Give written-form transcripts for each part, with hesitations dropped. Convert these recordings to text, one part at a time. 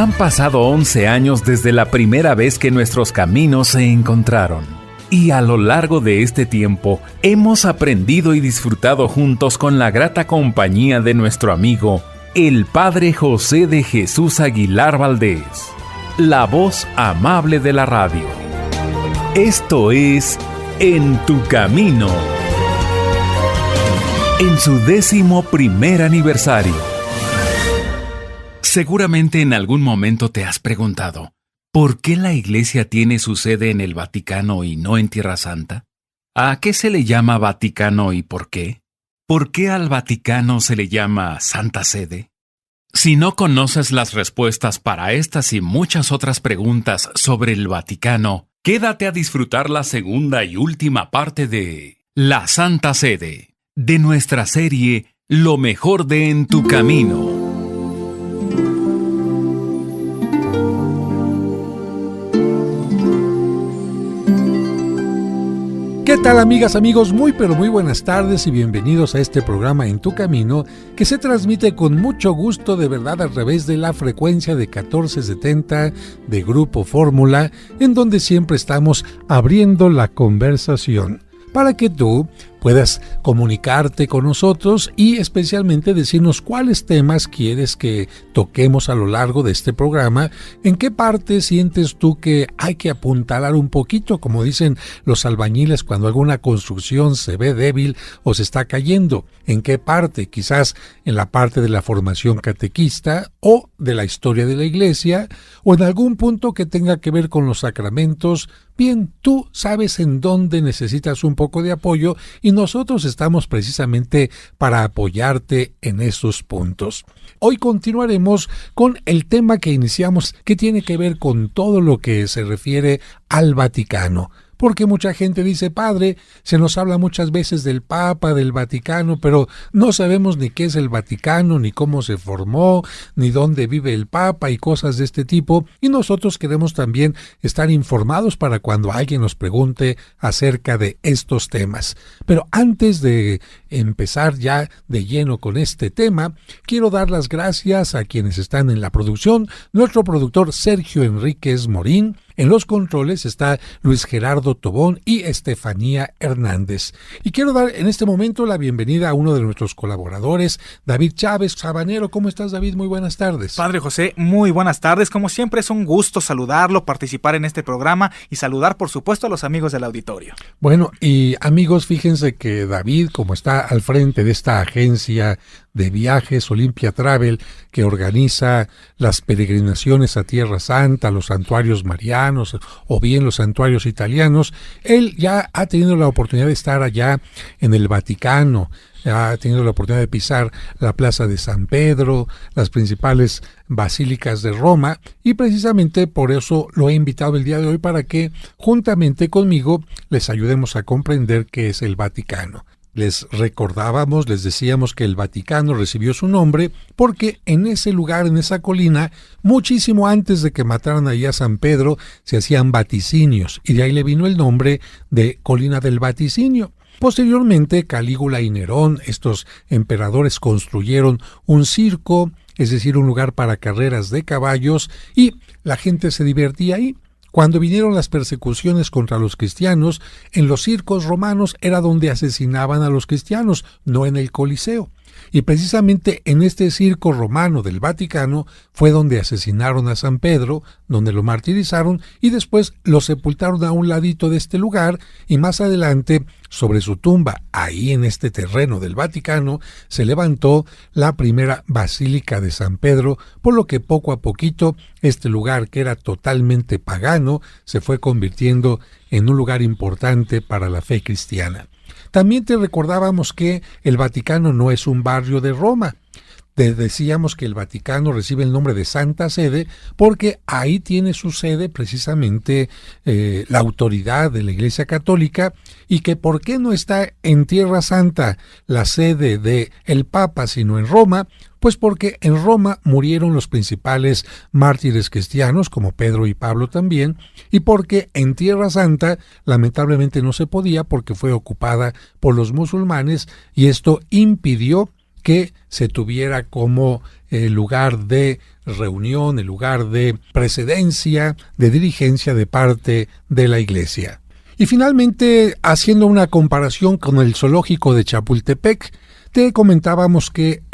Han pasado 11 años desde la primera vez que nuestros caminos se encontraron. Y a lo largo de este tiempo, hemos aprendido y disfrutado juntos con la grata compañía de nuestro amigo, el Padre José de Jesús Aguilar Valdés, la voz amable de la radio. Esto es En tu Camino, en su 11º aniversario. Seguramente en algún momento te has preguntado, ¿por qué la Iglesia tiene su sede en el Vaticano y no en Tierra Santa? ¿A qué se le llama Vaticano y por qué? ¿Por qué al Vaticano se le llama Santa Sede? Si no conoces las respuestas para estas y muchas otras preguntas sobre el Vaticano, quédate a disfrutar la segunda y última parte de La Santa Sede, de nuestra serie Lo mejor de En tu Camino. ¿Qué tal, amigas, amigos? Muy buenas tardes y bienvenidos a este programa En tu Camino, que se transmite con mucho gusto, de verdad, a través de la frecuencia de 1470 de Grupo Fórmula, en donde siempre estamos abriendo la conversación para que tú puedas comunicarte con nosotros y especialmente decirnos cuáles temas quieres que toquemos a lo largo de este programa, en qué parte sientes tú que hay que apuntalar un poquito, como dicen los albañiles cuando alguna construcción se ve débil o se está cayendo, en qué parte, quizás en la parte de la formación catequista o de la historia de la iglesia o en algún punto que tenga que ver con los sacramentos. Bien, tú sabes en dónde necesitas un poco de apoyo y nosotros estamos precisamente para apoyarte en esos puntos. Hoy continuaremos con el tema que iniciamos, que tiene que ver con todo lo que se refiere al Vaticano. Porque mucha gente dice, padre, se nos habla muchas veces del Papa, del Vaticano, pero no sabemos ni qué es el Vaticano, ni cómo se formó, ni dónde vive el Papa y cosas de este tipo. Y nosotros queremos también estar informados para cuando alguien nos pregunte acerca de estos temas. Pero antes de empezar ya de lleno con este tema, quiero dar las gracias a quienes están en la producción. Nuestro productor Sergio Enríquez Morín. En los controles está Luis Gerardo Tobón y Estefanía Hernández. Y quiero dar en este momento la bienvenida a uno de nuestros colaboradores, David Chávez Sabanero. ¿Cómo estás, David? Muy buenas tardes. Padre José, muy buenas tardes. Como siempre es un gusto saludarlo, participar en este programa y saludar, por supuesto, a los amigos del auditorio. Bueno, y amigos, fíjense que David, como está al frente de esta agencia de viajes Olympia Travel, que organiza las peregrinaciones a Tierra Santa, los santuarios marianos o bien los santuarios italianos, él ya ha tenido la oportunidad de estar allá en el Vaticano, ha tenido la oportunidad de pisar la Plaza de San Pedro, las principales basílicas de Roma, y precisamente por eso lo he invitado el día de hoy para que juntamente conmigo les ayudemos a comprender qué es el Vaticano. Les recordábamos, les decíamos que el Vaticano recibió su nombre porque en ese lugar, en esa colina, muchísimo antes de que mataran allí a San Pedro, se hacían vaticinios, y de ahí le vino el nombre de Colina del Vaticinio. Posteriormente, Calígula y Nerón, estos emperadores, construyeron un circo, es decir, un lugar para carreras de caballos, y la gente se divertía ahí. Cuando vinieron las persecuciones contra los cristianos, en los circos romanos era donde asesinaban a los cristianos, no en el Coliseo. Y precisamente en este circo romano del Vaticano fue donde asesinaron a San Pedro, donde lo martirizaron y después lo sepultaron a un ladito de este lugar, y más adelante, sobre su tumba, ahí en este terreno del Vaticano, se levantó la primera Basílica de San Pedro, por lo que poco a poquito este lugar, que era totalmente pagano, se fue convirtiendo en un lugar importante para la fe cristiana. También te recordábamos que el Vaticano no es un barrio de Roma. Te decíamos que el Vaticano recibe el nombre de Santa Sede porque ahí tiene su sede precisamente la autoridad de la Iglesia Católica, y que ¿por qué no está en Tierra Santa la sede de el Papa sino en Roma? Pues porque en Roma murieron los principales mártires cristianos, como Pedro y Pablo también, y porque en Tierra Santa lamentablemente no se podía porque fue ocupada por los musulmanes, y esto impidió que se tuviera como el lugar de reunión, el lugar de precedencia, de dirigencia de parte de la Iglesia. Y finalmente, haciendo una comparación con el zoológico de Chapultepec, te comentábamos que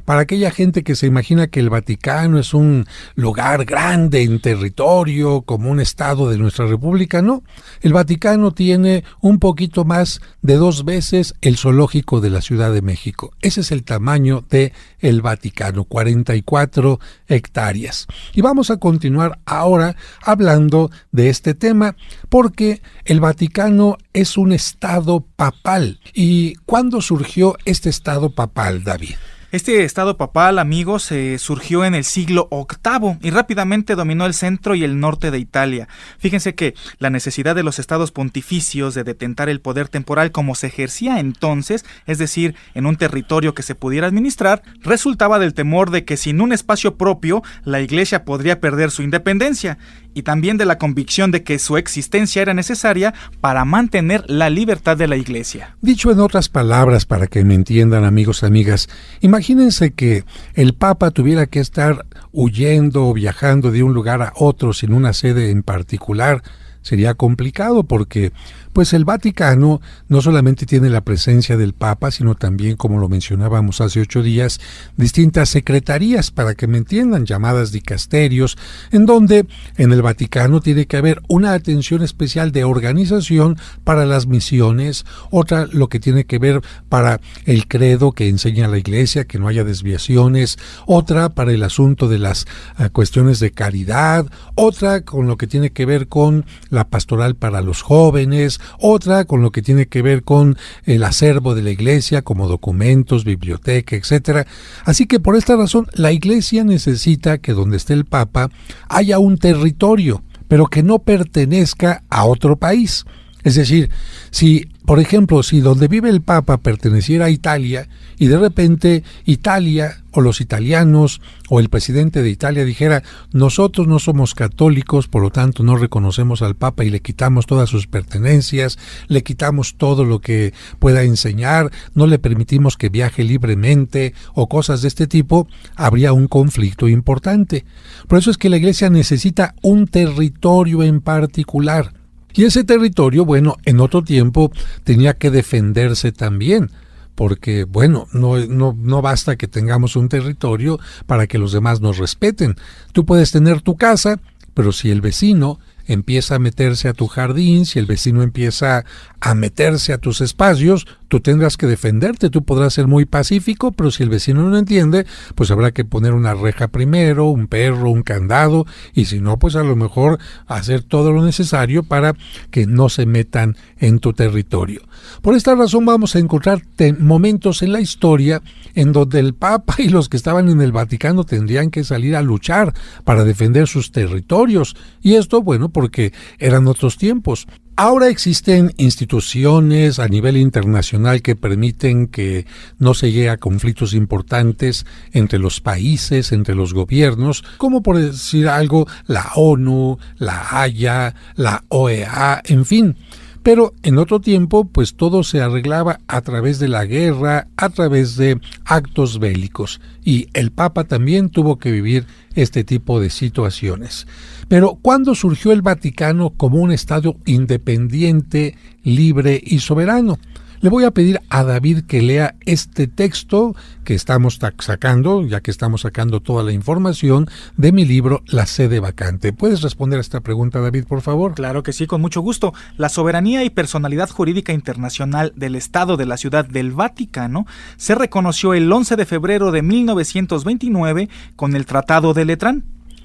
para aquella gente que se imagina que el Vaticano es un lugar grande en territorio, como un estado de nuestra república, no. El Vaticano tiene un poquito más de 2 veces el zoológico de la Ciudad de México. Ese es el tamaño de el Vaticano, 44 hectáreas. Y vamos a continuar ahora hablando de este tema, porque el Vaticano es un estado papal. ¿Y cuándo surgió este estado papal, David? Este estado papal, amigos, surgió en el siglo VIII y rápidamente dominó el centro y el norte de Italia. Fíjense que la necesidad de los estados pontificios de detentar el poder temporal como se ejercía entonces, es decir, en un territorio que se pudiera administrar, resultaba del temor de que sin un espacio propio, la Iglesia podría perder su independencia, y también de la convicción de que su existencia era necesaria para mantener la libertad de la Iglesia. Dicho en otras palabras, para que me entiendan, amigos y amigas, imagínense que el Papa tuviera que estar huyendo o viajando de un lugar a otro sin una sede en particular. Sería complicado porque pues el Vaticano no solamente tiene la presencia del Papa, sino también, como lo mencionábamos hace 8 días, distintas secretarías, para que me entiendan, llamadas dicasterios, en donde en el Vaticano tiene que haber una atención especial de organización para las misiones, otra lo que tiene que ver para el credo que enseña la Iglesia, que no haya desviaciones, otra para el asunto de las cuestiones de caridad, otra con lo que tiene que ver con la pastoral para los jóvenes, otra con lo que tiene que ver con el acervo de la Iglesia, como documentos, biblioteca, etcétera. Así que por esta razón la Iglesia necesita que donde esté el Papa haya un territorio, pero que no pertenezca a otro país. Es decir, si, por ejemplo, si donde vive el Papa perteneciera a Italia y de repente Italia o los italianos o el presidente de Italia dijera: nosotros no somos católicos, por lo tanto no reconocemos al Papa y le quitamos todas sus pertenencias, le quitamos todo lo que pueda enseñar, no le permitimos que viaje libremente o cosas de este tipo, habría un conflicto importante. Por eso es que la Iglesia necesita un territorio en particular. Y ese territorio, bueno, en otro tiempo tenía que defenderse también, porque, bueno, no basta que tengamos un territorio para que los demás nos respeten. Tú puedes tener tu casa, pero si el vecino empieza a meterse a tu jardín, si el vecino empieza a meterse a tus espacios, tú tendrás que defenderte. Tú podrás ser muy pacífico, pero si el vecino no lo entiende, pues habrá que poner una reja primero, un perro, un candado, y si no, pues a lo mejor hacer todo lo necesario para que no se metan en tu territorio. Por esta razón vamos a encontrar momentos en la historia en donde el Papa y los que estaban en el Vaticano tendrían que salir a luchar para defender sus territorios, y esto, bueno, porque eran otros tiempos. Ahora existen instituciones a nivel internacional que permiten que no se llegue a conflictos importantes entre los países, entre los gobiernos, como por decir algo, la ONU, la Haya, la OEA, en fin. Pero en otro tiempo, pues todo se arreglaba a través de la guerra, a través de actos bélicos. Y el Papa también tuvo que vivir este tipo de situaciones. Pero ¿cuándo surgió el Vaticano como un estado independiente, libre y soberano? Le voy a pedir a David que lea este texto que estamos sacando, ya que estamos sacando toda la información de mi libro La Sede Vacante. ¿Puedes responder a esta pregunta, David, por favor? Claro que sí, con mucho gusto. La soberanía y personalidad jurídica internacional del Estado de la Ciudad del Vaticano se reconoció el 11 de febrero de 1929 con el Tratado de Letrán.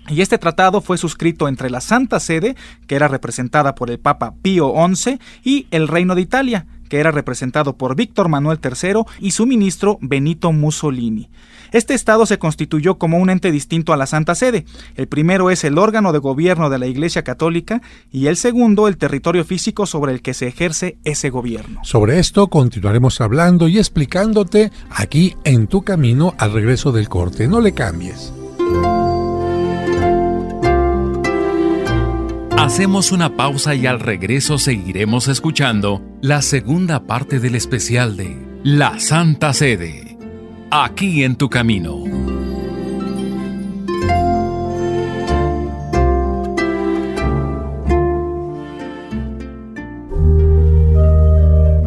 Y este tratado fue suscrito entre la Santa Sede, que era representada por el Papa Pío XI, y el Reino de Italia, que era representado por Víctor Manuel III y su ministro Benito Mussolini. Este estado se constituyó como un ente distinto a la Santa Sede. El primero es el órgano de gobierno de la Iglesia Católica y el segundo el territorio físico sobre el que se ejerce ese gobierno. Sobre esto continuaremos hablando y explicándote aquí en tu camino al regreso del corte. No le cambies. Hacemos una pausa y al regreso seguiremos escuchando la segunda parte del especial de La Santa Sede. aquí en tu camino.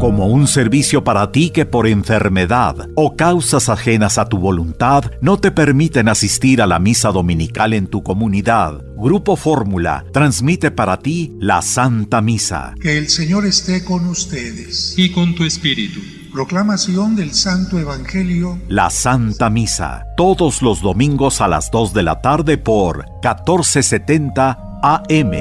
Como un servicio para ti que por enfermedad o causas ajenas a tu voluntad no te permiten asistir a la misa dominical en tu comunidad, Grupo Fórmula transmite para ti la Santa Misa. Que el Señor esté con ustedes. Y con tu espíritu. Proclamación del Santo Evangelio. La Santa Misa, todos los domingos a las 2 de la tarde por 1470 AM.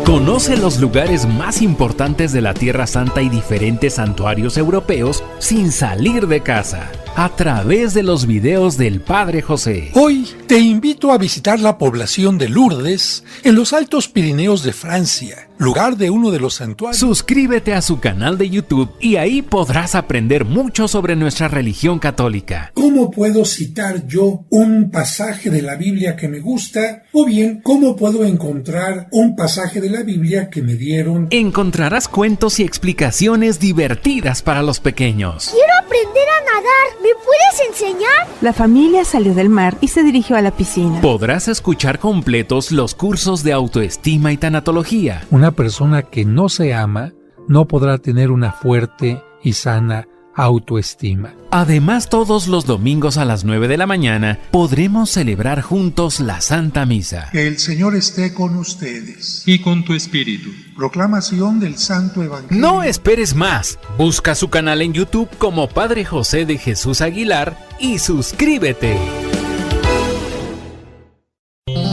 Conoce los lugares más importantes de la Tierra Santa y diferentes santuarios europeos sin salir de casa, a través de los videos del Padre José. Hoy te invito a visitar la población de Lourdes, en los Altos Pirineos de Francia, lugar de uno de los santuarios. Suscríbete a su canal de YouTube y ahí podrás aprender mucho sobre nuestra religión católica. ¿Cómo puedo citar yo un pasaje de la Biblia que me gusta? O bien, ¿cómo puedo encontrar un pasaje de la Biblia que me dieron? Encontrarás cuentos y explicaciones divertidas para los pequeños. ¡Quiero aprender a nadar! ¿Me puedes enseñar? La familia salió del mar y se dirigió a la piscina. Podrás escuchar completos los cursos de autoestima y tanatología. Una persona que no se ama no podrá tener una fuerte y sana autoestima. Además, todos los domingos a las 9 de la mañana podremos celebrar juntos la Santa Misa. Que el Señor esté con ustedes. Y con tu espíritu. Proclamación del Santo Evangelio. No esperes más. Busca su canal en YouTube como Padre José de Jesús Aguilar y suscríbete.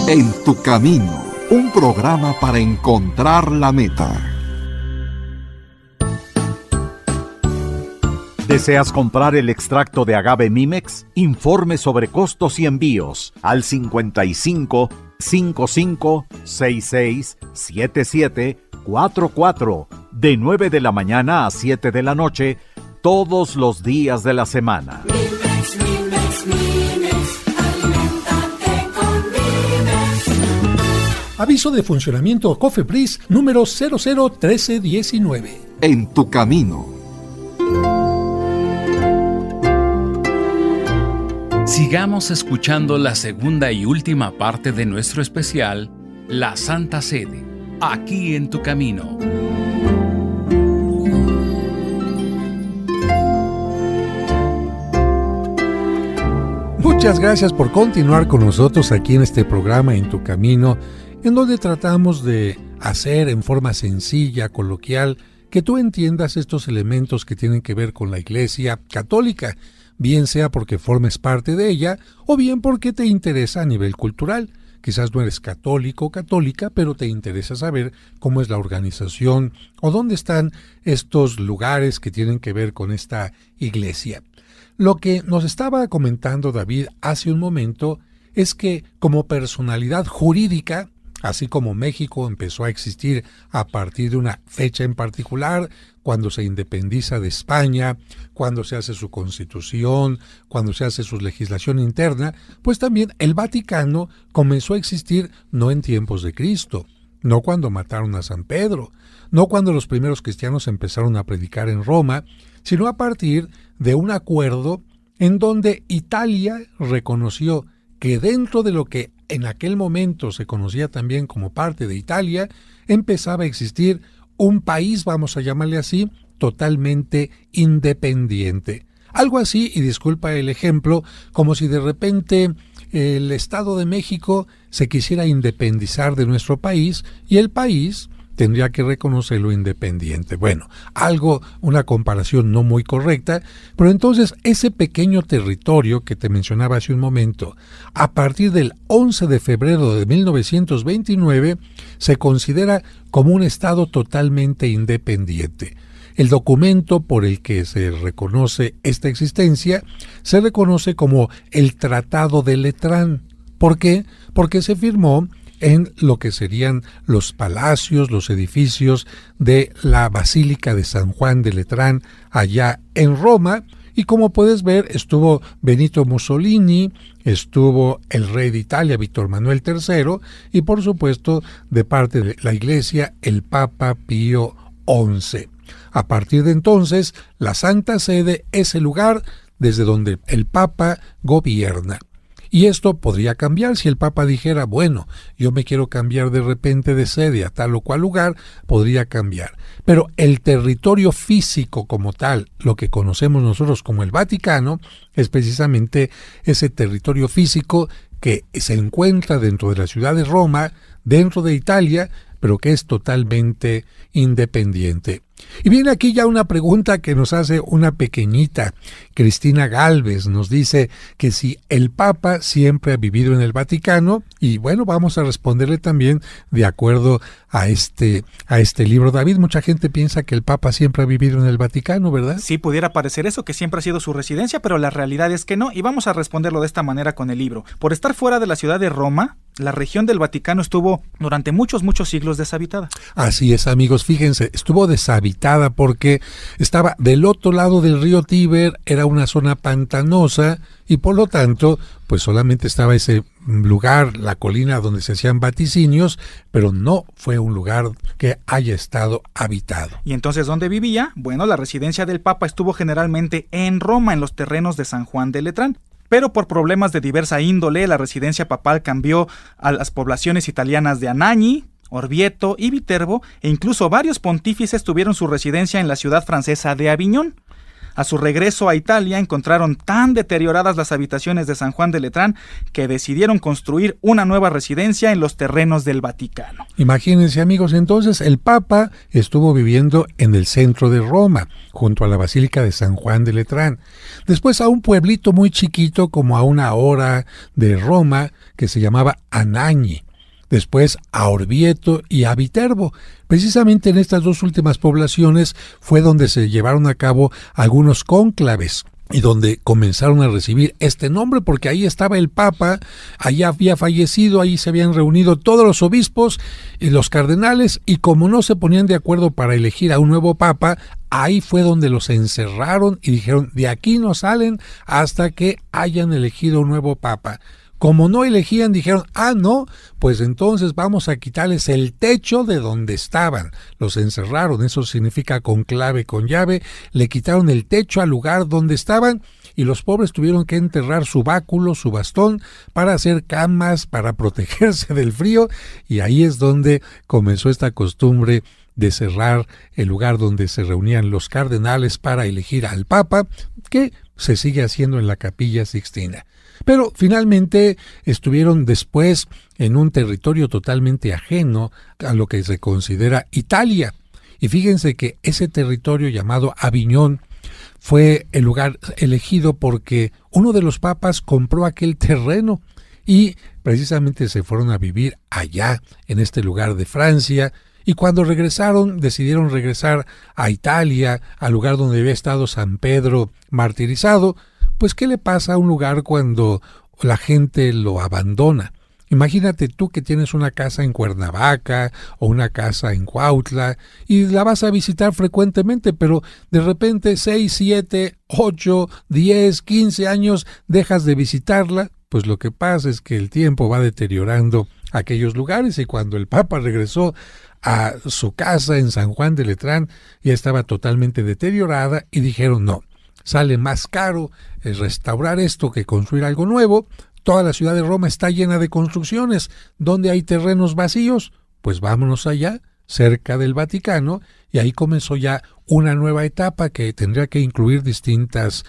En tu camino, un programa para encontrar la meta. ¿Deseas comprar el extracto de agave Mimex? Informe sobre costos y envíos al 55 55 66 77 44 de 9 de la mañana a 7 de la noche todos los días de la semana. Mimex, Mimex, Mimex, aliméntate con Mimex. Aviso de funcionamiento COFEPRIS número 001319. En tu camino. Sigamos escuchando la segunda y última parte de nuestro especial, La Santa Sede, aquí en tu camino. Muchas gracias por continuar con nosotros aquí en este programa En tu camino, en donde tratamos de hacer en forma sencilla, coloquial, que tú entiendas estos elementos que tienen que ver con la Iglesia Católica, bien sea porque formes parte de ella o bien porque te interesa a nivel cultural. Quizás no eres católico o católica, pero te interesa saber cómo es la organización o dónde están estos lugares que tienen que ver con esta iglesia. Lo que nos estaba comentando David hace un momento es que como personalidad jurídica, así como México empezó a existir a partir de una fecha en particular, cuando se independiza de España, cuando se hace su constitución, cuando se hace su legislación interna, pues también el Vaticano comenzó a existir no en tiempos de Cristo, no cuando mataron a San Pedro, no cuando los primeros cristianos empezaron a predicar en Roma, sino a partir de un acuerdo en donde Italia reconoció que dentro de lo que en aquel momento se conocía también como parte de Italia, empezaba a existir un país, vamos a llamarle así, totalmente independiente. Algo así, y disculpa el ejemplo, como si de repente el Estado de México se quisiera independizar de nuestro país y el país tendría que reconocerlo independiente. Bueno, una comparación no muy correcta, pero entonces ese pequeño territorio que te mencionaba hace un momento, a partir del 11 de febrero de 1929, se considera como un estado totalmente independiente. El documento por el que se reconoce esta existencia se reconoce como el Tratado de Letrán. ¿Por qué? Porque se firmó en lo que serían los palacios, los edificios de la Basílica de San Juan de Letrán, allá en Roma, y como puedes ver, estuvo Benito Mussolini, estuvo el rey de Italia, Víctor Manuel III, y por supuesto, de parte de la Iglesia, el Papa Pío XI. A partir de entonces, la Santa Sede es el lugar desde donde el Papa gobierna. Y esto podría cambiar si el Papa dijera, bueno, yo me quiero cambiar de repente de sede a tal o cual lugar, podría cambiar. Pero el territorio físico como tal, lo que conocemos nosotros como el Vaticano, es precisamente ese territorio físico que se encuentra dentro de la ciudad de Roma, dentro de Italia, pero que es totalmente independiente. Y viene aquí ya una pregunta que nos hace una pequeñita. Cristina Galvez nos dice que si el Papa siempre ha vivido en el Vaticano, y bueno, vamos a responderle también de acuerdo a este libro. David, mucha gente piensa que el Papa siempre ha vivido en el Vaticano, ¿verdad? Sí, pudiera parecer eso, que siempre ha sido su residencia, pero la realidad es que no, y vamos a responderlo de esta manera con el libro. Por estar fuera de la ciudad de Roma, la región del Vaticano estuvo durante muchos siglos deshabitada. Así es, amigos, fíjense, estuvo deshabitada porque estaba del otro lado del río Tíber, era una zona pantanosa y por lo tanto, pues solamente estaba ese lugar, la colina donde se hacían vaticinios, pero no fue un lugar que haya estado habitado. ¿Y entonces dónde vivía? Bueno, la residencia del Papa estuvo generalmente en Roma, en los terrenos de San Juan de Letrán. Pero por problemas de diversa índole, la residencia papal cambió a las poblaciones italianas de Anagni, Orvieto y Viterbo, e incluso varios pontífices tuvieron su residencia en la ciudad francesa de Aviñón. A su regreso a Italia encontraron tan deterioradas las habitaciones de San Juan de Letrán que decidieron construir una nueva residencia en los terrenos del Vaticano. Imagínense, amigos, entonces el Papa estuvo viviendo en el centro de Roma, junto a la Basílica de San Juan de Letrán. Después a un pueblito muy chiquito, como a 1 hora de Roma, que se llamaba Anagni. Después a Orvieto y a Viterbo. Precisamente en estas dos últimas poblaciones fue donde se llevaron a cabo algunos cónclaves y donde comenzaron a recibir este nombre, porque ahí estaba el Papa, allá había fallecido, ahí se habían reunido todos los obispos y los cardenales, y como no se ponían de acuerdo para elegir a un nuevo Papa, ahí fue donde los encerraron y dijeron, de aquí no salen hasta que hayan elegido un nuevo Papa. Como no elegían, dijeron, no, pues entonces vamos a quitarles el techo de donde estaban. Los encerraron, eso significa con clave, con llave, le quitaron el techo al lugar donde estaban y los pobres tuvieron que enterrar su báculo, su bastón, para hacer camas, para protegerse del frío, y ahí es donde comenzó esta costumbre de cerrar el lugar donde se reunían los cardenales para elegir al Papa, que se sigue haciendo en la Capilla Sixtina. Pero finalmente estuvieron después en un territorio totalmente ajeno a lo que se considera Italia. Y fíjense que ese territorio llamado Aviñón fue el lugar elegido porque uno de los papas compró aquel terreno y precisamente se fueron a vivir allá, en este lugar de Francia. Y cuando regresaron, decidieron regresar a Italia, al lugar donde había estado San Pedro martirizado. Pues, ¿qué le pasa a un lugar cuando la gente lo abandona? Imagínate tú que tienes una casa en Cuernavaca o una casa en Cuautla y la vas a visitar frecuentemente, pero de repente 6, 7, 8, 10, 15 años dejas de visitarla. Pues lo que pasa es que el tiempo va deteriorando aquellos lugares y cuando el Papa regresó a su casa en San Juan de Letrán ya estaba totalmente deteriorada y dijeron no. Sale más caro restaurar esto que construir algo nuevo. Toda la ciudad de Roma está llena de construcciones. ¿Dónde hay terrenos vacíos? Pues vámonos allá, cerca del Vaticano, y ahí comenzó ya una nueva etapa que tendría que incluir distintas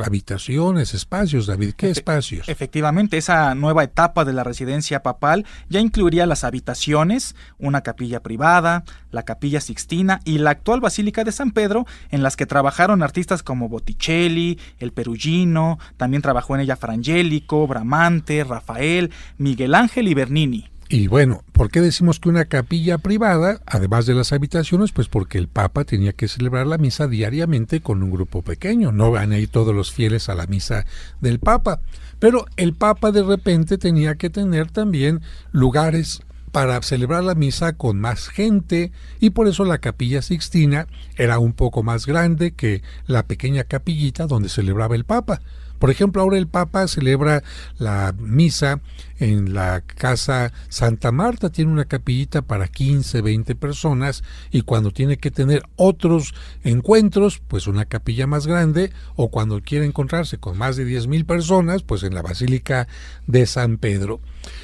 habitaciones, espacios. David, ¿qué espacios? Efectivamente, esa nueva etapa de la residencia papal ya incluiría las habitaciones, una capilla privada, la Capilla Sixtina y la actual Basílica de San Pedro, en las que trabajaron artistas como Botticelli, el Perugino, también trabajó en ella Fra Angelico, Bramante, Rafael, Miguel Ángel y Bernini. Y bueno, ¿por qué decimos que una capilla privada, además de las habitaciones? Pues porque el Papa tenía que celebrar la misa diariamente con un grupo pequeño. No van a ir todos los fieles a la misa del Papa. Pero el Papa de repente tenía que tener también lugares para celebrar la misa con más gente, y por eso la Capilla Sixtina era un poco más grande que la pequeña capillita donde celebraba el Papa. Por ejemplo, ahora el Papa celebra la misa en la Casa Santa Marta, tiene una capillita para 15, 20 personas, y cuando tiene que tener otros encuentros, pues una capilla más grande, o cuando quiere encontrarse con más de 10,000 personas, pues en la Basílica de San Pedro.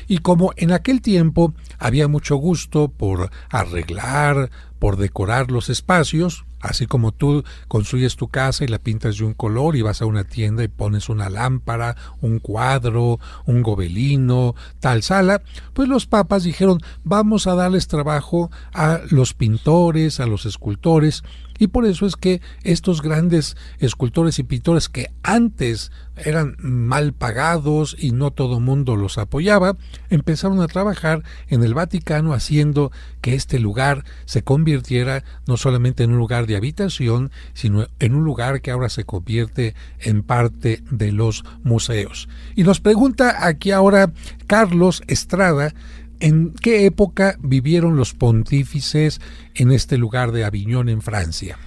Y como en aquel tiempo había mucho gusto por arreglar, por decorar los espacios, así como tú construyes tu casa y la pintas de un color y vas a una tienda y pones una lámpara, un cuadro, un gobelino, tal sala, pues los papas dijeron, vamos a darles trabajo a los pintores, a los escultores, y por eso es que estos grandes escultores y pintores que antes eran mal pagados y no todo mundo los apoyaba, empezaron a trabajar en el Vaticano haciendo que este lugar se convirtiera no solamente en un lugar de habitación, sino en un lugar que ahora se convierte en parte de los museos. Y nos pregunta aquí ahora Carlos Estrada, ¿en qué época vivieron los pontífices en este lugar de Aviñón, en Francia?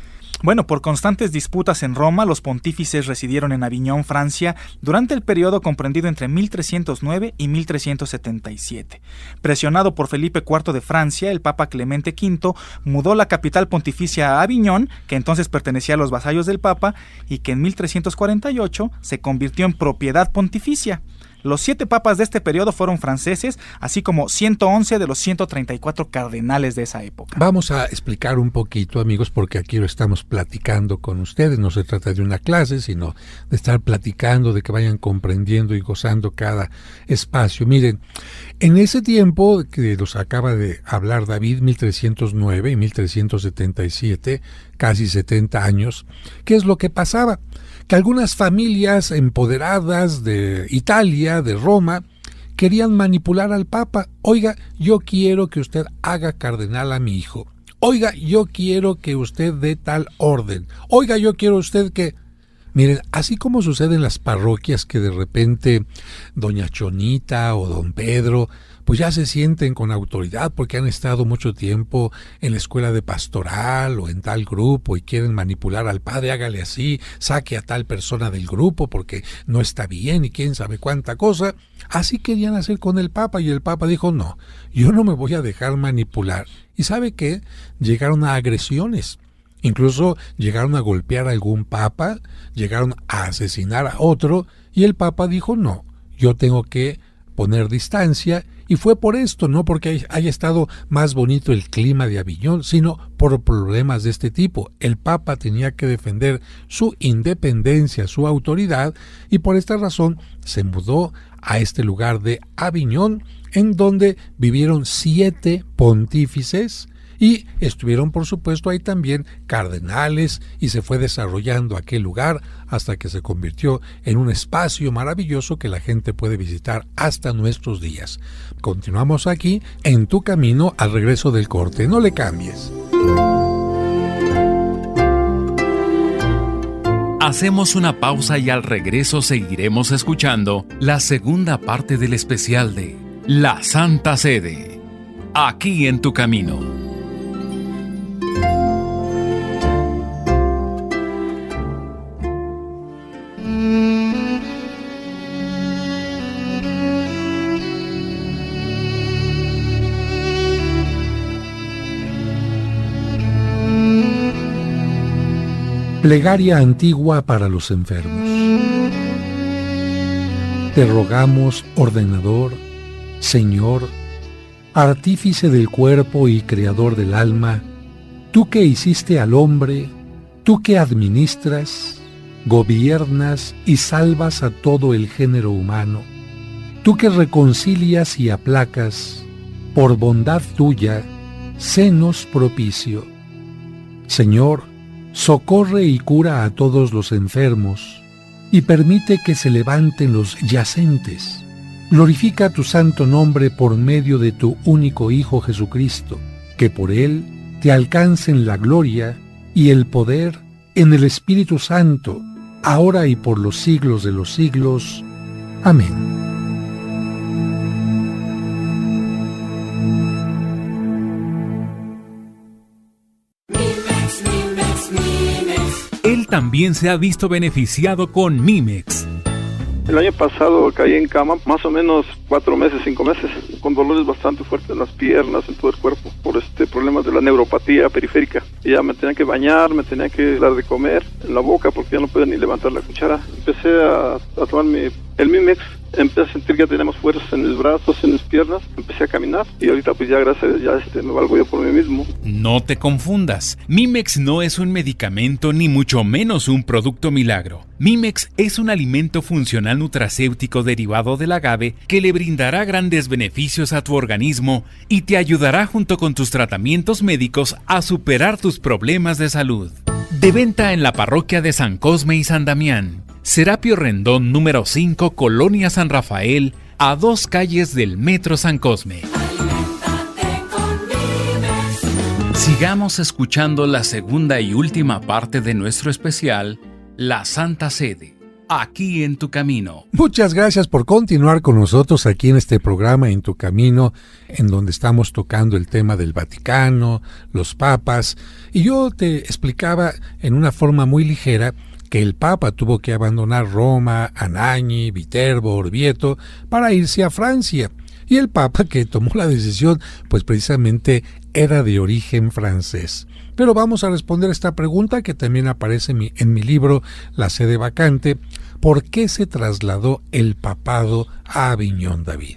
Bueno, por constantes disputas en Roma, los pontífices residieron en Aviñón, Francia, durante el periodo comprendido entre 1309 y 1377. Presionado por Felipe IV de Francia, el Papa Clemente V mudó la capital pontificia a Aviñón, que entonces pertenecía a los vasallos del Papa, y que en 1348 se convirtió en propiedad pontificia. Los 7 papas de este periodo fueron franceses, así como 111 de los 134 cardenales de esa época. Vamos a explicar un poquito, amigos, porque aquí lo estamos platicando con ustedes. No se trata de una clase, sino de estar platicando, de que vayan comprendiendo y gozando cada espacio. Miren, en ese tiempo que nos acaba de hablar David, 1309 y 1377, casi 70 años, ¿qué es lo que pasaba? Que algunas familias empoderadas de Italia, de Roma, querían manipular al Papa. Oiga, yo quiero que usted haga cardenal a mi hijo. Oiga, yo quiero que usted dé tal orden. Oiga, yo quiero usted que... Miren, así como sucede en las parroquias que de repente doña Chonita o don Pedro pues ya se sienten con autoridad porque han estado mucho tiempo en la escuela de pastoral o en tal grupo y quieren manipular al padre, hágale así, saque a tal persona del grupo porque no está bien y quién sabe cuánta cosa. Así querían hacer con el Papa y el Papa dijo, no, yo no me voy a dejar manipular. ¿Y sabe qué? Llegaron a agresiones. Incluso llegaron a golpear a algún papa, llegaron a asesinar a otro, y el Papa dijo, no, yo tengo que poner distancia, y fue por esto, no porque haya estado más bonito el clima de Aviñón, sino por problemas de este tipo. El Papa tenía que defender su independencia, su autoridad, y por esta razón se mudó a este lugar de Aviñón, en donde vivieron 7 pontífices, y estuvieron, por supuesto, ahí también cardenales, y se fue desarrollando aquel lugar hasta que se convirtió en un espacio maravilloso que la gente puede visitar hasta nuestros días. Continuamos aquí en Tu Camino al regreso del corte. No le cambies. Hacemos una pausa y al regreso seguiremos escuchando la segunda parte del especial de La Santa Sede, aquí en Tu Camino. Plegaria antigua para los enfermos. Te rogamos, ordenador, Señor, artífice del cuerpo y creador del alma, tú que hiciste al hombre, tú que administras, gobiernas y salvas a todo el género humano, tú que reconcilias y aplacas, por bondad tuya, sénos propicio. Señor, socorre y cura a todos los enfermos, y permite que se levanten los yacentes. Glorifica tu santo nombre por medio de tu único Hijo Jesucristo, que por él te alcancen la gloria y el poder en el Espíritu Santo, ahora y por los siglos de los siglos. Amén. Él también se ha visto beneficiado con Mimex. El año pasado caí en cama más o menos 4 meses, 5 meses, con dolores bastante fuertes en las piernas, en todo el cuerpo, por problemas de la neuropatía periférica. Y ya me tenía que bañar, me tenía que dar de comer en la boca porque ya no podía ni levantar la cuchara. Empecé a tomarme el Mimex. Empecé a sentir que teníamos fuerzas en los brazos, en las piernas, empecé a caminar y ahorita pues ya gracias a Dios me valgo yo por mí mismo. No te confundas, Mimex no es un medicamento ni mucho menos un producto milagro. Mimex es un alimento funcional nutracéutico derivado del agave que le brindará grandes beneficios a tu organismo y te ayudará junto con tus tratamientos médicos a superar tus problemas de salud. De venta en la parroquia de San Cosme y San Damián. Serapio Rendón número 5, Colonia San Rafael, a 2 calles del Metro San Cosme. Sigamos escuchando la segunda y última parte de nuestro especial, La Santa Sede, aquí en Tu Camino. Muchas gracias por continuar con nosotros aquí en este programa En Tu Camino, en donde estamos tocando el tema del Vaticano, los papas, y yo te explicaba en una forma muy ligera que el Papa tuvo que abandonar Roma, Anagni, Viterbo, Orvieto para irse a Francia. Y el Papa que tomó la decisión, pues precisamente era de origen francés. Pero vamos a responder esta pregunta que también aparece en mi libro La Sede Vacante. ¿Por qué se trasladó el papado a Aviñón, David?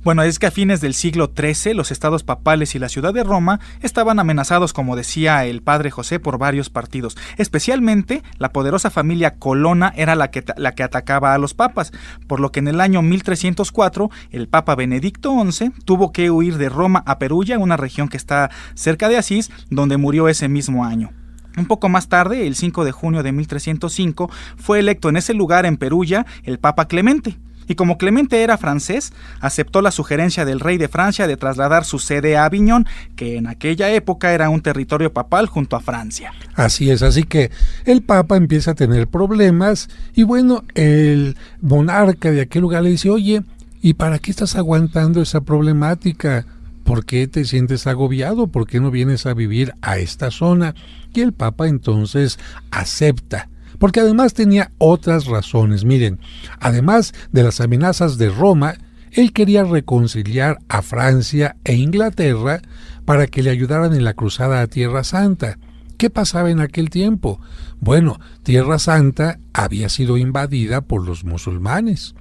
Bueno, es que a fines del siglo XIII los estados papales y la ciudad de Roma estaban amenazados, como decía el padre José, por varios partidos. Especialmente la poderosa familia Colonna era la que atacaba a los papas, por lo que en el año 1304 el papa Benedicto XI tuvo que huir de Roma a Perugia, una región que está cerca de Asís, donde murió ese mismo año. Un poco más tarde, el 5 de junio de 1305, fue electo en ese lugar, en Perugia, el papa Clemente. Y como Clemente era francés, aceptó la sugerencia del rey de Francia de trasladar su sede a Aviñón, que en aquella época era un territorio papal junto a Francia. Así es, así que el papa empieza a tener problemas y bueno, el monarca de aquel lugar le dice, oye, ¿y para qué estás aguantando esa problemática? ¿Por qué te sientes agobiado? ¿Por qué no vienes a vivir a esta zona? Y el papa entonces acepta. Porque además tenía otras razones. Miren, además de las amenazas de Roma, él quería reconciliar a Francia e Inglaterra para que le ayudaran en la cruzada a Tierra Santa. ¿Qué pasaba en aquel tiempo? Bueno, Tierra Santa había sido invadida por los musulmanes.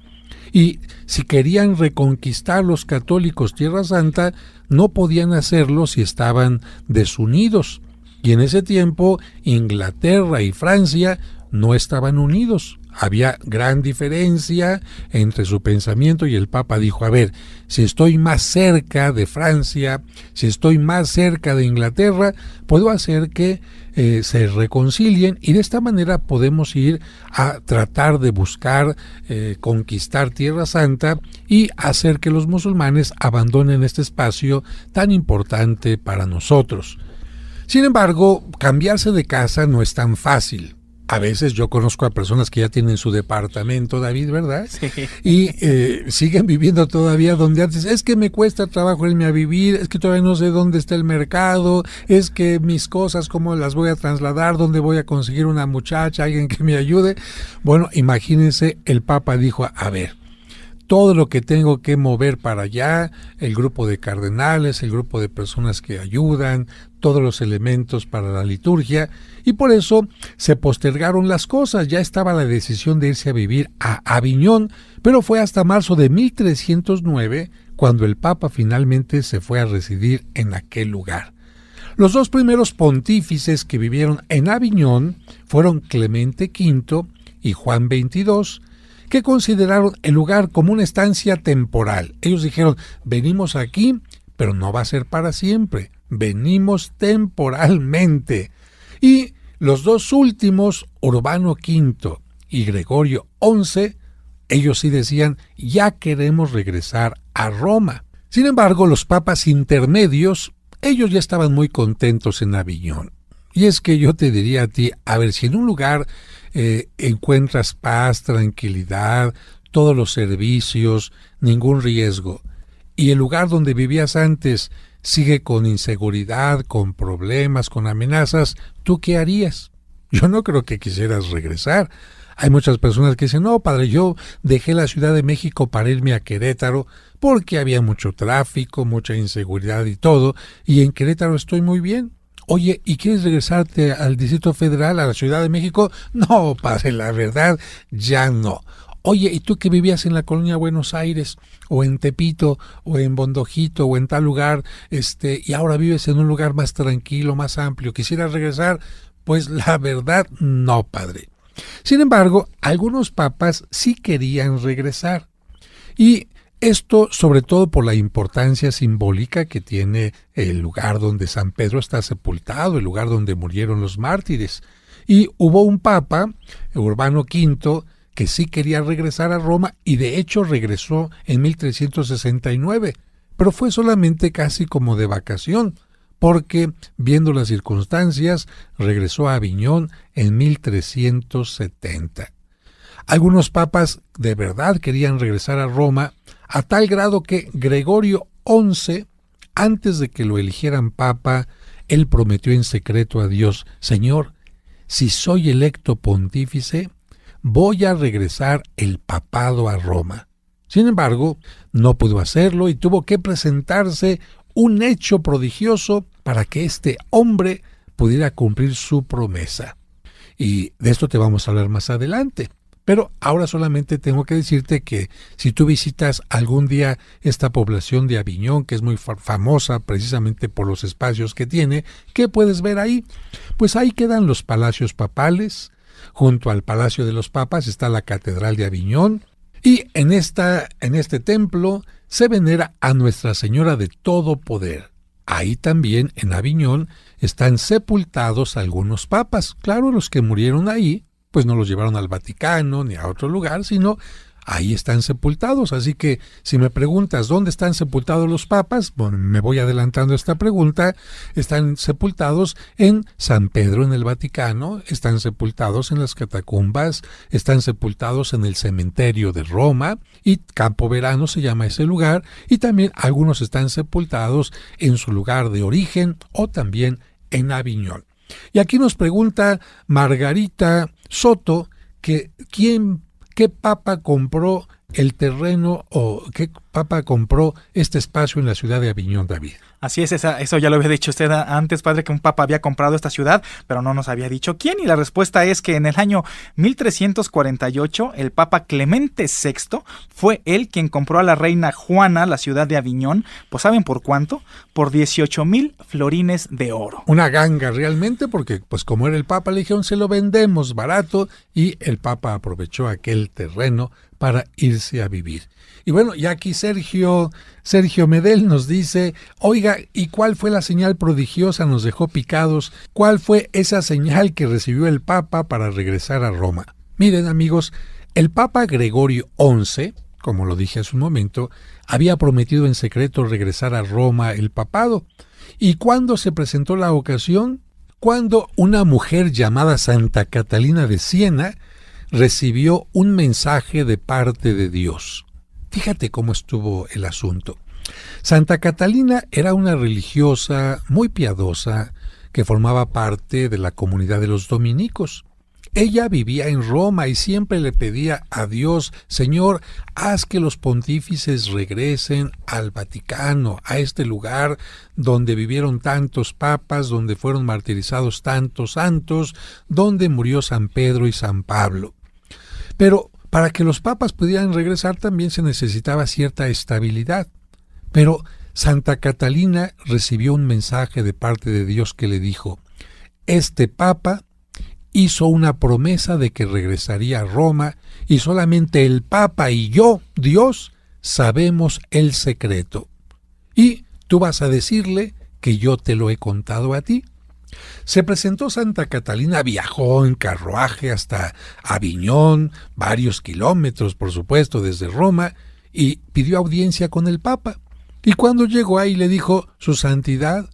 Y si querían reconquistar los católicos Tierra Santa, no podían hacerlo si estaban desunidos. Y en ese tiempo, Inglaterra y Francia no estaban unidos. Había gran diferencia entre su pensamiento y el Papa dijo, a ver, si estoy más cerca de Francia, si estoy más cerca de Inglaterra, puedo hacer que se reconcilien y de esta manera podemos ir a tratar de buscar conquistar Tierra Santa y hacer que los musulmanes abandonen este espacio tan importante para nosotros. Sin embargo, cambiarse de casa no es tan fácil. A veces yo conozco a personas que ya tienen su departamento, David, ¿verdad? Sí. Y siguen viviendo todavía donde antes. Es que me cuesta trabajo irme a vivir, es que todavía no sé dónde está el mercado, es que mis cosas, cómo las voy a trasladar, dónde voy a conseguir una muchacha, alguien que me ayude. Bueno, imagínense, el Papa dijo, a ver, todo lo que tengo que mover para allá, el grupo de cardenales, el grupo de personas que ayudan, todos los elementos para la liturgia, y por eso se postergaron las cosas. Ya estaba la decisión de irse a vivir a Aviñón, pero fue hasta marzo de 1309 cuando el Papa finalmente se fue a residir en aquel lugar. Los dos primeros pontífices que vivieron en Aviñón fueron Clemente V y Juan XXII, que consideraron el lugar como una estancia temporal. Ellos dijeron, venimos aquí, pero no va a ser para siempre, venimos temporalmente. Y los dos últimos, Urbano V y Gregorio XI, ellos sí decían, ya queremos regresar a Roma. Sin embargo, los papas intermedios, ellos ya estaban muy contentos en Aviñón. Y es que yo te diría a ti, a ver, si en un lugar encuentras paz, tranquilidad, todos los servicios, ningún riesgo, y el lugar donde vivías antes sigue con inseguridad, con problemas, con amenazas, ¿tú qué harías? Yo no creo que quisieras regresar. Hay muchas personas que dicen, no, padre, yo dejé la Ciudad de México para irme a Querétaro porque había mucho tráfico, mucha inseguridad y todo, y en Querétaro estoy muy bien. Oye, ¿y quieres regresarte al Distrito Federal, a la Ciudad de México? No, padre, la verdad, ya no. Oye, ¿y tú que vivías en la colonia Buenos Aires, o en Tepito, o en Bondojito, o en tal lugar, y ahora vives en un lugar más tranquilo, más amplio, quisieras regresar? Pues la verdad, no, padre. Sin embargo, algunos papas sí querían regresar. Y esto sobre todo por la importancia simbólica que tiene el lugar donde San Pedro está sepultado, el lugar donde murieron los mártires. Y hubo un papa, Urbano V, que sí quería regresar a Roma y de hecho regresó en 1369, pero fue solamente casi como de vacación, porque, viendo las circunstancias, regresó a Aviñón en 1370. Algunos papas de verdad querían regresar a Roma, a tal grado que Gregorio XI, antes de que lo eligieran papa, él prometió en secreto a Dios: Señor, si soy electo pontífice, voy a regresar el papado a Roma. Sin embargo, no pudo hacerlo y tuvo que presentarse un hecho prodigioso para que este hombre pudiera cumplir su promesa. Y de esto te vamos a hablar más adelante. Pero ahora solamente tengo que decirte que si tú visitas algún día esta población de Aviñón, que es muy famosa precisamente por los espacios que tiene, ¿qué puedes ver ahí? Pues ahí quedan los palacios papales. Junto al Palacio de los Papas está la Catedral de Aviñón. Y en este templo se venera a Nuestra Señora de Todo Poder. Ahí también, en Aviñón, están sepultados algunos papas. Claro, los que murieron ahí, pues no los llevaron al Vaticano ni a otro lugar, sino ahí están sepultados. Así que si me preguntas dónde están sepultados los papas, bueno, me voy adelantando esta pregunta. Están sepultados en San Pedro, en el Vaticano, están sepultados en las catacumbas, están sepultados en el cementerio de Roma, y Campo Verano se llama ese lugar, y también algunos están sepultados en su lugar de origen o también en Aviñón. Y aquí nos pregunta Margarita Soto que ¿qué papa compró el terreno o qué papa compró este espacio en la ciudad de Aviñón, David? Así es, eso ya lo había dicho usted antes, padre, que un papa había comprado esta ciudad, pero no nos había dicho quién, y la respuesta es que en el año 1348 el papa Clemente VI fue él quien compró a la reina Juana la ciudad de Aviñón. Pues ¿saben por cuánto? Por 18,000 florines de oro. Una ganga realmente, porque pues como era el papa le dijeron se lo vendemos barato, y el papa aprovechó aquel terreno para irse a vivir. Y bueno, ya aquí Sergio Medel nos dice, oiga, ¿y cuál fue la señal prodigiosa? Nos dejó picados. ¿Cuál fue esa señal que recibió el Papa para regresar a Roma? Miren, amigos, el Papa Gregorio XI, como lo dije hace un momento, había prometido en secreto regresar a Roma el papado. ¿Y cuándo se presentó la ocasión? Cuando una mujer llamada Santa Catalina de Siena recibió un mensaje de parte de Dios. Fíjate cómo estuvo el asunto. Santa Catalina era una religiosa muy piadosa que formaba parte de la comunidad de los dominicos. Ella vivía en Roma y siempre le pedía a Dios: Señor, haz que los pontífices regresen al Vaticano, a este lugar donde vivieron tantos papas, donde fueron martirizados tantos santos, donde murió San Pedro y San Pablo. Pero para que los papas pudieran regresar también se necesitaba cierta estabilidad. Pero Santa Catalina recibió un mensaje de parte de Dios que le dijo: este papa hizo una promesa de que regresaría a Roma y solamente el papa y yo, Dios, sabemos el secreto. Y tú vas a decirle que yo te lo he contado a ti. Se presentó Santa Catalina, viajó en carruaje hasta Aviñón, varios kilómetros, por supuesto, desde Roma, y pidió audiencia con el Papa. Y cuando llegó ahí le dijo: Su Santidad,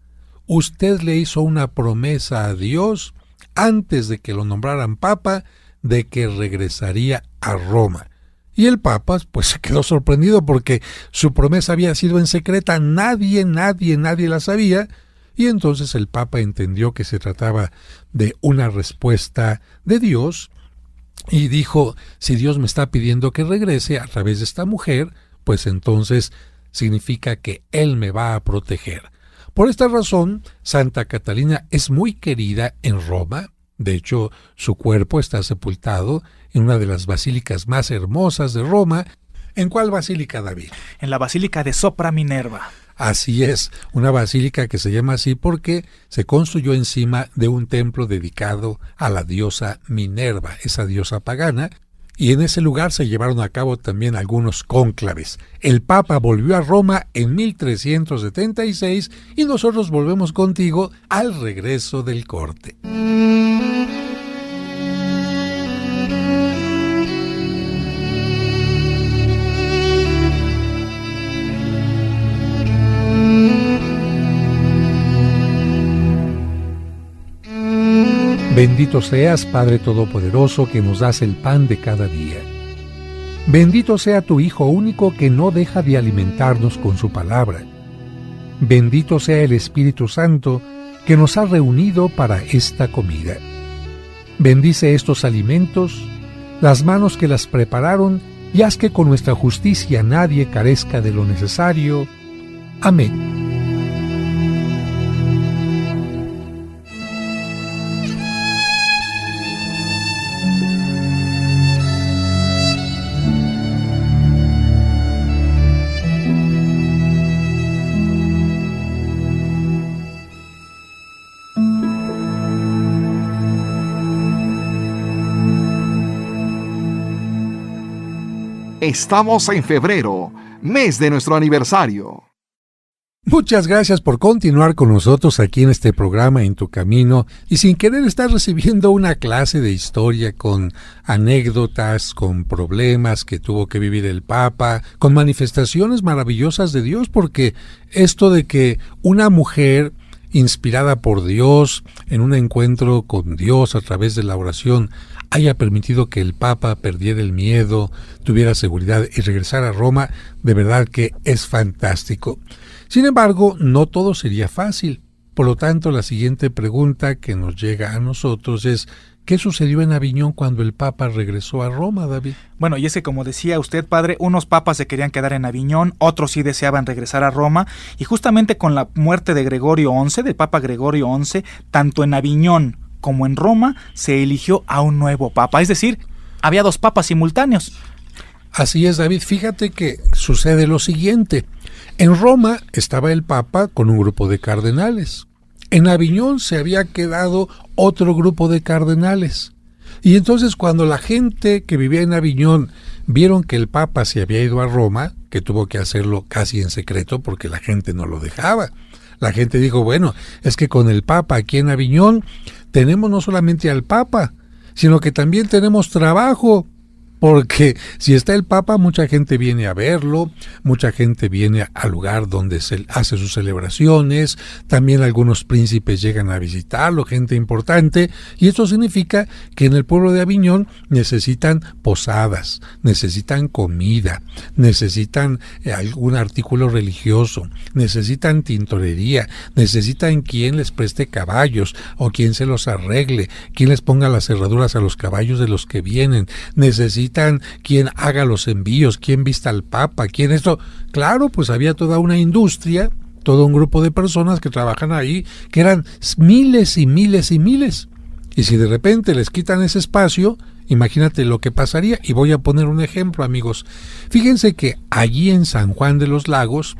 usted le hizo una promesa a Dios antes de que lo nombraran Papa de que regresaría a Roma. Y el Papa pues se quedó sorprendido porque su promesa había sido en secreta, nadie la sabía. Y entonces el Papa entendió que se trataba de una respuesta de Dios y dijo, si Dios me está pidiendo que regrese a través de esta mujer, pues entonces significa que Él me va a proteger. Por esta razón, Santa Catalina es muy querida en Roma. De hecho, su cuerpo está sepultado en una de las basílicas más hermosas de Roma. ¿En cuál basílica, David? En la Basílica de Sopra Minerva. Así es, una basílica que se llama así porque se construyó encima de un templo dedicado a la diosa Minerva, esa diosa pagana, y en ese lugar se llevaron a cabo también algunos cónclaves. El Papa volvió a Roma en 1376 y nosotros volvemos contigo al regreso del corte. Bendito seas, Padre Todopoderoso, que nos das el pan de cada día. Bendito sea tu Hijo único, que no deja de alimentarnos con su palabra. Bendito sea el Espíritu Santo, que nos ha reunido para esta comida. Bendice estos alimentos, las manos que las prepararon, y haz que con nuestra justicia nadie carezca de lo necesario. Amén. Estamos en febrero, mes de nuestro aniversario. Muchas gracias por continuar con nosotros aquí en este programa En tu Camino, y sin querer estar recibiendo una clase de historia con anécdotas, con problemas que tuvo que vivir el Papa, con manifestaciones maravillosas de Dios, porque esto de que una mujer inspirada por Dios en un encuentro con Dios a través de la oración haya permitido que el Papa perdiera el miedo, tuviera seguridad y regresara a Roma, de verdad que es fantástico. Sin embargo, no todo sería fácil. Por lo tanto, la siguiente pregunta que nos llega a nosotros es, ¿qué sucedió en Aviñón cuando el Papa regresó a Roma, David? Bueno, y es que como decía usted, padre, unos papas se querían quedar en Aviñón, otros sí deseaban regresar a Roma, y justamente con la muerte de Gregorio XI, del Papa Gregorio XI, tanto en Aviñón como en Roma se eligió a un nuevo papa, es decir, había dos papas simultáneos. Así es, David. Fíjate que sucede lo siguiente. En Roma estaba el Papa con un grupo de cardenales. En Aviñón se había quedado otro grupo de cardenales. Y entonces cuando la gente que vivía en Aviñón vieron que el Papa se había ido a Roma, que tuvo que hacerlo casi en secreto porque la gente no lo dejaba. La gente dijo, bueno, es que con el Papa aquí en Aviñón tenemos no solamente al Papa, sino que también tenemos trabajo, porque si está el Papa, mucha gente viene a verlo, mucha gente viene al lugar donde se hace sus celebraciones, también algunos príncipes llegan a visitarlo, gente importante, y esto significa que en el pueblo de Aviñón necesitan posadas, necesitan comida, necesitan algún artículo religioso, necesitan tintorería, necesitan quien les preste caballos o quien se los arregle, quien les ponga las cerraduras a los caballos de los que vienen, necesitan quien haga los envíos, quien vista al Papa, quien esto. Claro, pues había toda una industria, todo un grupo de personas que trabajan ahí, que eran miles y miles y miles. Y si de repente les quitan ese espacio, imagínate lo que pasaría. Y voy a poner un ejemplo, amigos. Fíjense que allí en San Juan de los Lagos,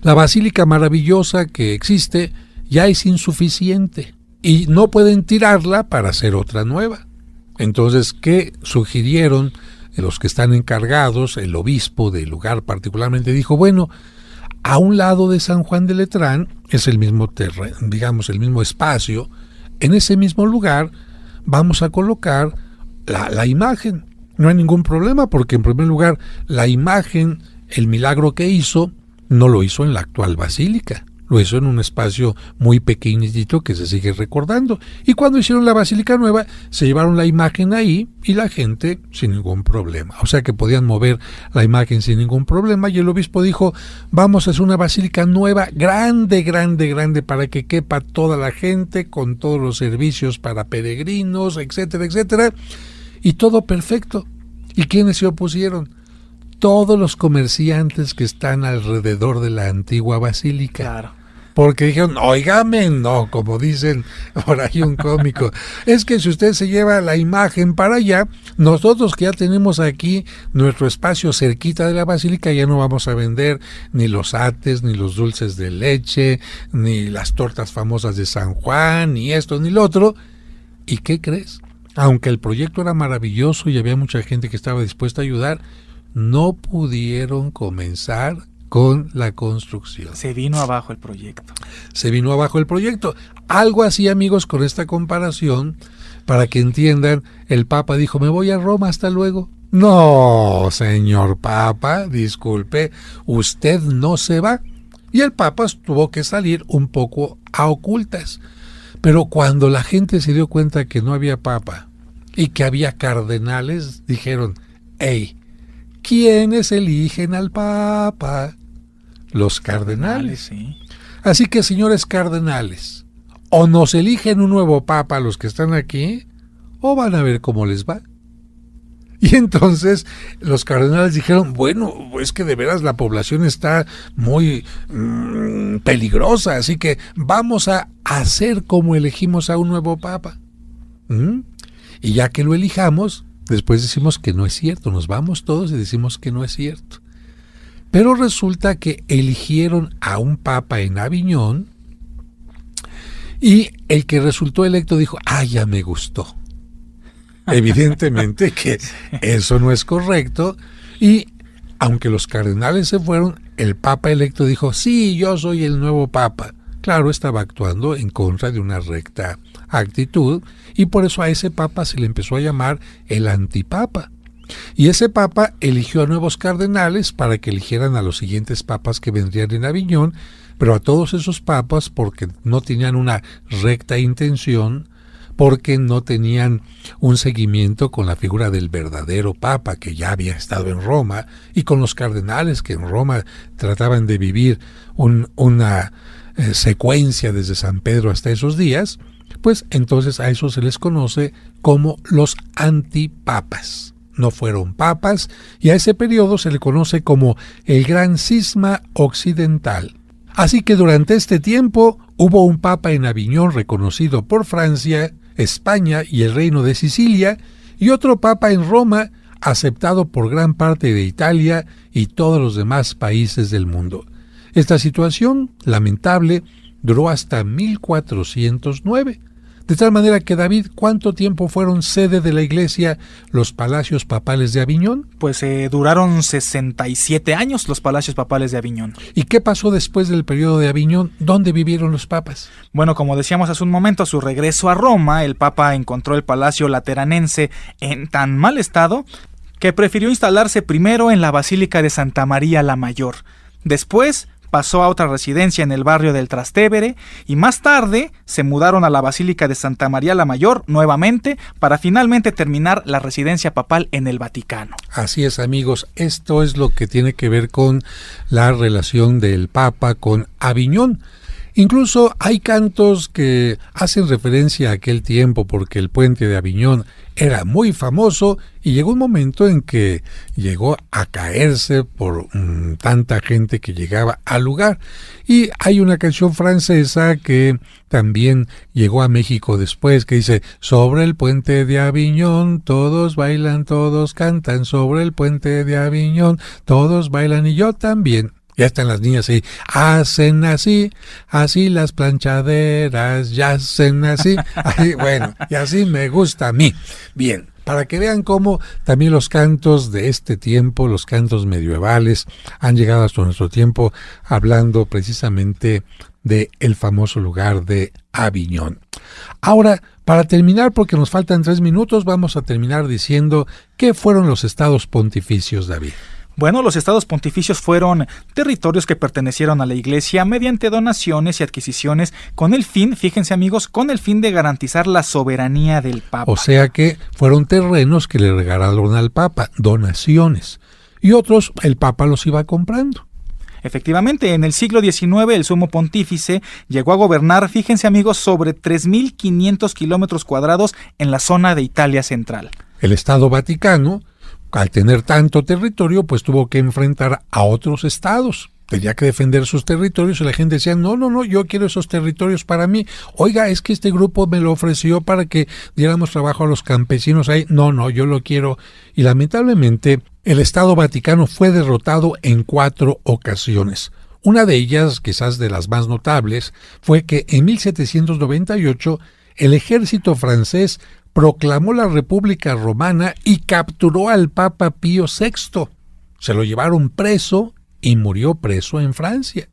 la basílica maravillosa que existe ya es insuficiente y no pueden tirarla para hacer otra nueva. Entonces, ¿qué sugirieron los que están encargados? El obispo del lugar particularmente dijo, bueno, a un lado de San Juan de Letrán es el mismo terreno, digamos, el mismo espacio. En ese mismo lugar vamos a colocar la imagen. No hay ningún problema porque, en primer lugar, la imagen, el milagro que hizo, no lo hizo en la actual basílica. Lo hizo en un espacio muy pequeñito que se sigue recordando. Y cuando hicieron la Basílica Nueva, se llevaron la imagen ahí y la gente sin ningún problema. O sea que podían mover la imagen sin ningún problema. Y el obispo dijo, vamos a hacer una basílica nueva, grande, grande, grande, para que quepa toda la gente, con todos los servicios para peregrinos, etcétera, etcétera. y todo perfecto. ¿Y quiénes se opusieron? Todos los comerciantes que están alrededor de la antigua basílica. Claro. Porque dijeron, óigame, no, como dicen por ahí un cómico, es que si usted se lleva la imagen para allá, nosotros que ya tenemos aquí nuestro espacio cerquita de la basílica, ya no vamos a vender ni los ates, ni los dulces de leche, ni las tortas famosas de San Juan, ni esto, ni lo otro. ¿Y qué crees? Aunque el proyecto era maravilloso y había mucha gente que estaba dispuesta a ayudar, no pudieron comenzar con la construcción. Se vino abajo el proyecto. Se vino abajo el proyecto. Algo así, amigos, con esta comparación, para que entiendan, el Papa dijo, me voy a Roma, hasta luego. No, señor Papa, disculpe, usted no se va. Y el Papa tuvo que salir un poco a ocultas. Pero cuando la gente se dio cuenta que no había Papa y que había cardenales, dijeron, hey, ¿quiénes eligen al Papa? Los cardenales. Sí. Así que, señores cardenales, o nos eligen un nuevo Papa los que están aquí, o van a ver cómo les va. Y entonces los cardenales dijeron, bueno, es que de veras la población está muy peligrosa, así que vamos a hacer como elegimos a un nuevo Papa. Y ya que lo elijamos, después decimos que no es cierto, nos vamos todos y decimos que no es cierto. Pero resulta que eligieron a un papa en Aviñón y el que resultó electo dijo, ya me gustó. Evidentemente que eso no es correcto y aunque los cardenales se fueron, el papa electo dijo, sí, yo soy el nuevo papa. Claro, estaba actuando en contra de una recta actitud y por eso a ese papa se le empezó a llamar el antipapa. Y ese papa eligió a nuevos cardenales para que eligieran a los siguientes papas que vendrían en Aviñón, pero a todos esos papas porque no tenían una recta intención, porque no tenían un seguimiento con la figura del verdadero papa que ya había estado en Roma y con los cardenales que en Roma trataban de vivir una secuencia desde San Pedro hasta esos días, pues entonces a eso se les conoce como los antipapas. No fueron papas y a ese periodo se le conoce como el Gran Cisma Occidental. Así que durante este tiempo hubo un papa en Aviñón reconocido por Francia, España y el Reino de Sicilia y otro papa en Roma aceptado por gran parte de Italia y todos los demás países del mundo. Esta situación, lamentable, duró hasta 1409. De tal manera que, David, ¿cuánto tiempo fueron sede de la Iglesia los palacios papales de Aviñón? Pues duraron 67 años los palacios papales de Aviñón. ¿Y qué pasó después del periodo de Aviñón? ¿Dónde vivieron los papas? Bueno, como decíamos hace un momento, a su regreso a Roma, el papa encontró el palacio lateranense en tan mal estado que prefirió instalarse primero en la Basílica de Santa María la Mayor. Después pasó a otra residencia en el barrio del Trastevere y más tarde se mudaron a la Basílica de Santa María la Mayor nuevamente para finalmente terminar la residencia papal en el Vaticano. Así es, amigos, esto es lo que tiene que ver con la relación del Papa con Aviñón. Incluso hay cantos que hacen referencia a aquel tiempo porque el puente de Aviñón era muy famoso y llegó un momento en que llegó a caerse por tanta gente que llegaba al lugar. Y hay una canción francesa que también llegó a México después que dice: sobre el puente de Aviñón todos bailan, todos cantan, sobre el puente de Aviñón todos bailan y yo también. Ya están las niñas ahí, hacen así, así las planchaderas, ya hacen así, bueno, y así me gusta a mí. Bien, para que vean cómo también los cantos de este tiempo, los cantos medievales, han llegado hasta nuestro tiempo hablando precisamente de el famoso lugar de Aviñón. Ahora, para terminar, porque nos faltan 3 minutos, vamos a terminar diciendo qué fueron los estados pontificios, David. Bueno, los estados pontificios fueron territorios que pertenecieron a la Iglesia mediante donaciones y adquisiciones con el fin, fíjense amigos, con el fin de garantizar la soberanía del Papa. O sea que fueron terrenos que le regalaron al Papa, donaciones, y otros el Papa los iba comprando. Efectivamente, en el siglo XIX el sumo pontífice llegó a gobernar, fíjense amigos, sobre 3.500 kilómetros cuadrados en la zona de Italia central. El Estado Vaticano, al tener tanto territorio, pues tuvo que enfrentar a otros estados. Tenía que defender sus territorios y la gente decía, no, yo quiero esos territorios para mí. Oiga, es que este grupo me lo ofreció para que diéramos trabajo a los campesinos ahí. No, yo lo quiero. Y lamentablemente, el Estado Vaticano fue derrotado en 4 ocasiones. Una de ellas, quizás de las más notables, fue que en 1798 el ejército francés proclamó la República Romana y capturó al Papa Pío VI. Se lo llevaron preso y murió preso en Francia.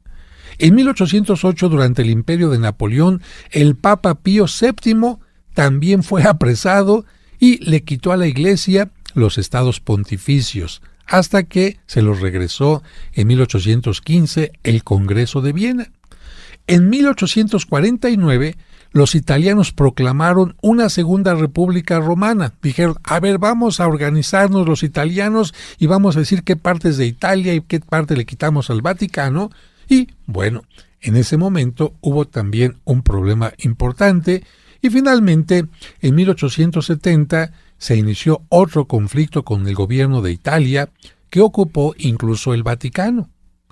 En 1808, durante el imperio de Napoleón, el Papa Pío VII también fue apresado y le quitó a la Iglesia los estados pontificios, hasta que se los regresó en 1815 el Congreso de Viena. En 1849, los italianos proclamaron una segunda república romana. Dijeron, vamos a organizarnos los italianos y vamos a decir qué partes de Italia y qué parte le quitamos al Vaticano. Y bueno, en ese momento hubo también un problema importante y finalmente en 1870 se inició otro conflicto con el gobierno de Italia que ocupó incluso el Vaticano.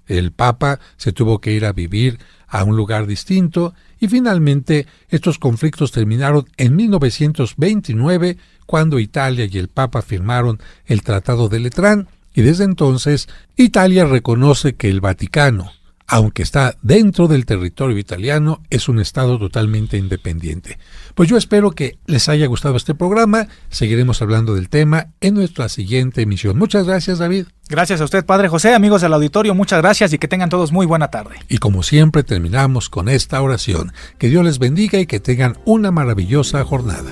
El Papa se tuvo que ir a vivir a un lugar distinto y finalmente estos conflictos terminaron en 1929 cuando Italia y el Papa firmaron el Tratado de Letrán y desde entonces Italia reconoce que el Vaticano, aunque está dentro del territorio italiano, es un estado totalmente independiente. Pues yo espero que les haya gustado este programa. Seguiremos hablando del tema en nuestra siguiente emisión. Muchas gracias, David. Gracias a usted, Padre José. Amigos del auditorio, muchas gracias y que tengan todos muy buena tarde. Y como siempre terminamos con esta oración. Que Dios les bendiga y que tengan una maravillosa jornada.